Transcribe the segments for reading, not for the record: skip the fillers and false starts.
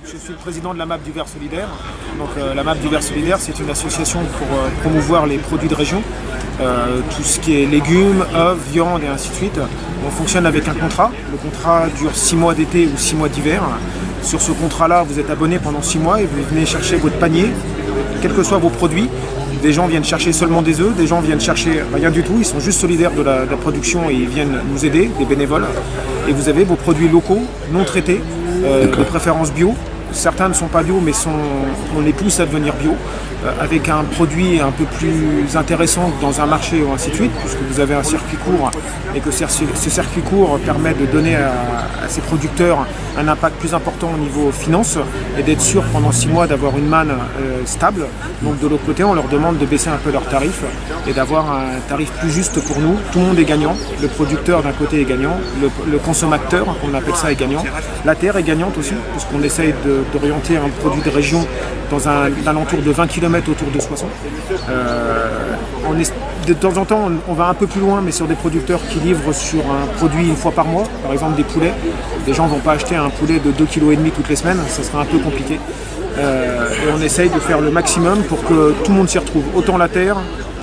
Je suis le président de la MAP du Vert Solidaire. Donc, la MAP du Vert Solidaire, c'est une association pour promouvoir les produits de région, tout ce qui est légumes, œufs, viande et ainsi de suite. On fonctionne avec un contrat. Le contrat dure 6 mois d'été ou 6 mois d'hiver. Sur ce contrat-là, vous êtes abonné pendant 6 mois et vous venez chercher votre panier, quels que soient vos produits. Des gens viennent chercher seulement des œufs, des gens viennent chercher rien du tout, ils sont juste solidaires de la production et ils viennent nous aider, des bénévoles. Et vous avez vos produits locaux, non traités, de préférence bio. Certains ne sont pas bio, mais on les pousse à devenir bio, avec un produit un peu plus intéressant que dans un marché ou ainsi de suite, puisque vous avez un circuit court et que ce circuit court permet de donner à ces producteurs un impact plus important au niveau finance et d'être sûr pendant 6 mois d'avoir une manne stable. Donc de l'autre côté, on leur demande de baisser un peu leurs tarifs et d'avoir un tarif plus juste pour nous. Tout le monde est gagnant. Le producteur d'un côté est gagnant, le consommateur, on appelle ça, est gagnant. La terre est gagnante aussi, puisqu'on essaye d'orienter un produit de région dans un alentour de 20 km autour de Soissons. De temps en temps, on va un peu plus loin, mais sur des producteurs qui livrent sur un produit une fois par mois, par exemple des poulets. Les gens ne vont pas acheter un poulet de 2,5 kg toutes les semaines, ça sera un peu compliqué. Et on essaye de faire le maximum pour que tout le monde s'y retrouve, autant la terre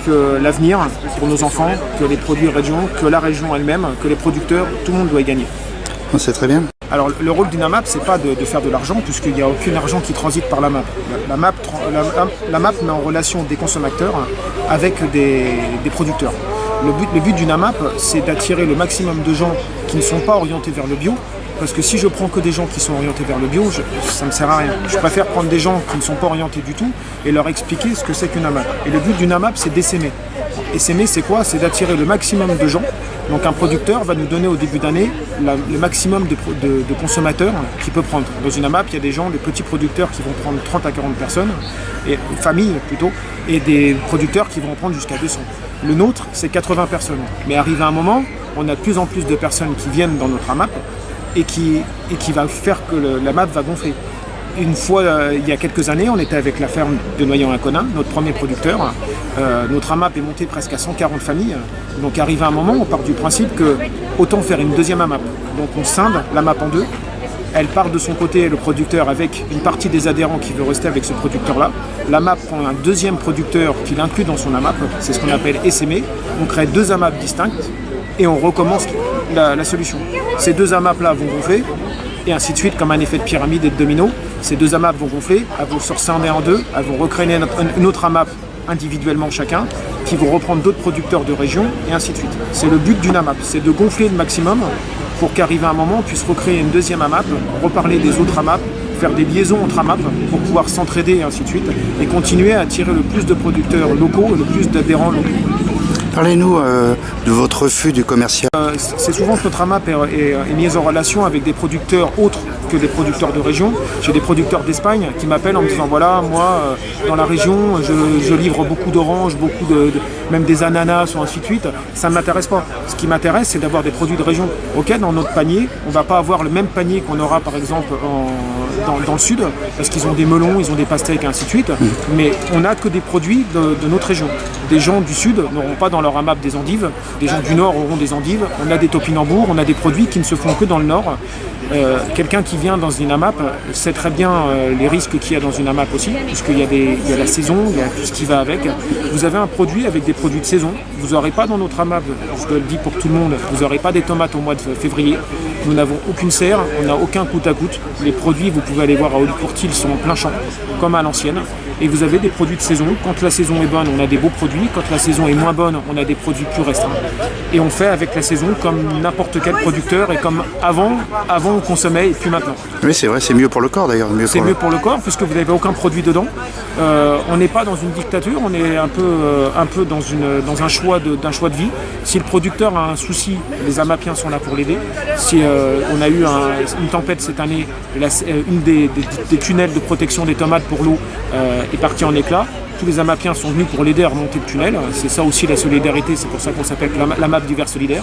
que l'avenir pour nos enfants, que les produits région, que la région elle-même, que les producteurs, tout le monde doit y gagner. C'est très bien. Alors le rôle d'une AMAP, c'est pas de faire de l'argent, puisqu'il n'y a aucun argent qui transite par l'AMAP. La MAP met en relation des consommateurs avec des producteurs. Le but d'une AMAP, c'est d'attirer le maximum de gens qui ne sont pas orientés vers le bio, parce que si je prends que des gens qui sont orientés vers le bio, ça ne me sert à rien. Je préfère prendre des gens qui ne sont pas orientés du tout et leur expliquer ce que c'est qu'une AMAP. Et le but d'une AMAP, c'est d'essaimer. Essaimer, c'est quoi? C'est d'attirer le maximum de gens. Donc un producteur va nous donner au début d'année le maximum de consommateurs qu'il peut prendre. Dans une AMAP, il y a des gens, des petits producteurs qui vont prendre 30 à 40 personnes, et familles plutôt, et des producteurs qui vont en prendre jusqu'à 200. Le nôtre, c'est 80 personnes. Mais arrivé à un moment, on a de plus en plus de personnes qui viennent dans notre AMAP et qui va faire que l'AMAP va gonfler. Une fois, il y a quelques années, on était avec la ferme de Noyon-Aconnin, notre premier producteur. Notre AMAP est monté presque à 140 familles. Donc arrivé à un moment, on part du principe que autant faire une deuxième AMAP. Donc on scinde l'AMAP en deux. Elle part de son côté, le producteur, avec une partie des adhérents qui veut rester avec ce producteur-là. L'AMAP prend un deuxième producteur qui l'inclut dans son AMAP. C'est ce qu'on appelle essaimer. On crée 2 AMAP distinctes et on recommence la solution. Ces 2 AMAP-là vont gonfler. Et ainsi de suite, comme un effet de pyramide et de domino. Ces 2 AMAP vont gonfler, elles vont se scinder en 2, elles vont recréer une autre AMAP individuellement chacun, qui vont reprendre d'autres producteurs de région, et ainsi de suite. C'est le but d'une AMAP, c'est de gonfler le maximum pour qu'arrive un moment, on puisse recréer une deuxième AMAP, reparler des autres AMAP, faire des liaisons entre AMAP pour pouvoir s'entraider et ainsi de suite, et continuer à attirer le plus de producteurs locaux et le plus d'adhérents locaux. Parlez-nous de votre refus du commercial. C'est souvent que notre AMAP est mise en relation avec des producteurs autres que des producteurs de région. J'ai des producteurs d'Espagne qui m'appellent en me disant voilà, moi, dans la région, je livre beaucoup d'oranges, même des ananas ou ainsi de suite. Ça ne m'intéresse pas. Ce qui m'intéresse, c'est d'avoir des produits de région. Ok, dans notre panier, on ne va pas avoir le même panier qu'on aura par exemple dans le sud, parce qu'ils ont des melons, ils ont des pastèques et ainsi de suite. Mais on n'a que des produits de notre région. Des gens du sud n'auront pas dans leur AMAP des endives, des gens du nord auront des endives, on a des topinambours, on a des produits qui ne se font que dans le nord. Quelqu'un qui vient dans une AMAP sait très bien les risques qu'il y a dans une AMAP aussi, puisqu'il y a la saison, il y a tout ce qui va avec. Vous avez un produit avec des produits de saison, vous n'aurez pas dans notre AMAP, je le dis pour tout le monde, vous n'aurez pas des tomates au mois de février, nous n'avons aucune serre, on n'a aucun coûte à coûte, les produits vous pouvez aller voir à Haute-Courtille sont en plein champ, comme à l'ancienne, et vous avez des produits de saison. Quand la saison est bonne, on a des beaux produits, quand la saison est moins bonne, on a des produits plus restreints. Et on fait avec la saison comme n'importe quel producteur et comme avant on consommait et puis maintenant. Oui, c'est vrai, c'est mieux pour le corps d'ailleurs. C'est mieux pour le corps puisque vous n'avez aucun produit dedans. On n'est pas dans une dictature, on est un peu dans un choix de vie. Si le producteur a un souci, les AMAPiens sont là pour l'aider. Si on a eu une tempête cette année, une des tunnels de protection des tomates pour l'eau est partie en éclats. Tous les AMAPiens sont venus pour l'aider à remonter le tunnel. C'est ça aussi la solidarité, c'est pour ça qu'on s'appelle l'AMAP du Vert Solidaire.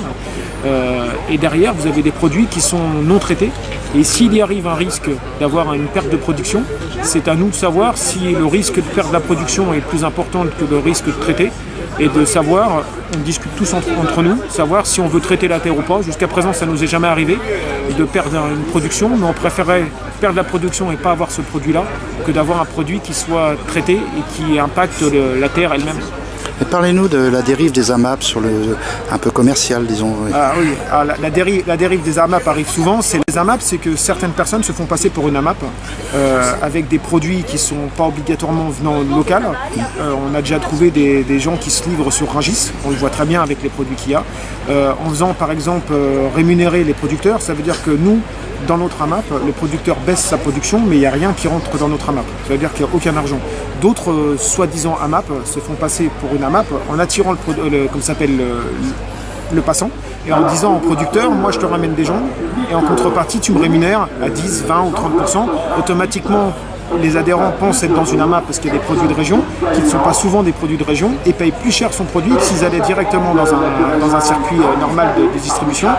Et derrière, vous avez des produits qui sont non traités. Et s'il y arrive un risque d'avoir une perte de production, c'est à nous de savoir si le risque de perte de la production est plus important que le risque de traiter. Et de savoir, on discute tous entre nous, savoir si on veut traiter la terre ou pas. Jusqu'à présent, ça ne nous est jamais arrivé. de perdre une production, mais on préférait perdre la production et pas avoir ce produit-là que d'avoir un produit qui soit traité et qui impacte la terre elle-même. Et parlez-nous de la dérive des AMAP sur un peu commercial, disons. Oui. Ah oui, la dérive des AMAP arrive souvent. Les AMAP, c'est que certaines personnes se font passer pour une AMAP avec des produits qui ne sont pas obligatoirement venant local. On a déjà trouvé des gens qui se livrent sur Rungis, on le voit très bien avec les produits qu'il y a. En faisant par exemple rémunérer les producteurs, ça veut dire que nous, dans notre AMAP, le producteur baisse sa production, mais il n'y a rien qui rentre dans notre AMAP. Ça veut dire qu'il n'y a aucun argent. D'autres soi-disant AMAP se font passer pour une AMAP en attirant le passant et en disant au producteur, moi je te ramène des gens et en contrepartie tu me rémunères à 10, 20 ou 30%. Automatiquement, les adhérents pensent être dans une AMAP parce qu'il y a des produits de région qui ne sont pas souvent des produits de région et payent plus cher son produit que s'ils allaient directement dans un circuit normal de distribution.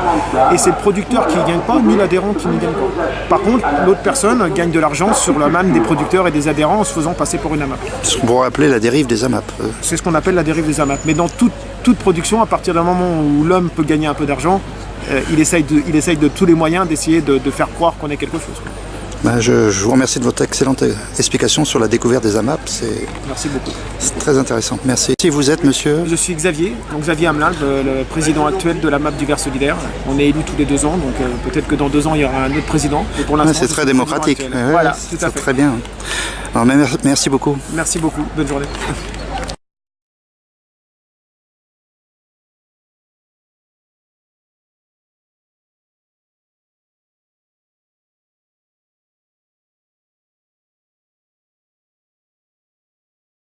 Et c'est le producteur qui ne gagne pas, ni l'adhérent qui ne gagne pas. Par contre, l'autre personne gagne de l'argent sur la manne des producteurs et des adhérents en se faisant passer pour une AMAP. Ce qu'on pourrait appeler la dérive des AMAP. C'est ce qu'on appelle la dérive des AMAP. Mais dans toute production, à partir d'un moment où l'homme peut gagner un peu d'argent, il essaye de tous les moyens d'essayer de faire croire qu'on est quelque chose. Je vous remercie de votre excellente explication sur la découverte des AMAP. Merci beaucoup. C'est très intéressant. Merci. Si vous êtes monsieur? Je suis Xavier, donc Xavier Hamelin, le président actuel de l'AMAP du Vert solidaire. On est élu tous les 2 ans, donc peut-être que dans 2 ans il y aura un autre président. Et pour l'instant, c'est très démocratique. Voilà, tout à fait. Très bien. Alors, merci beaucoup. Merci beaucoup. Bonne journée.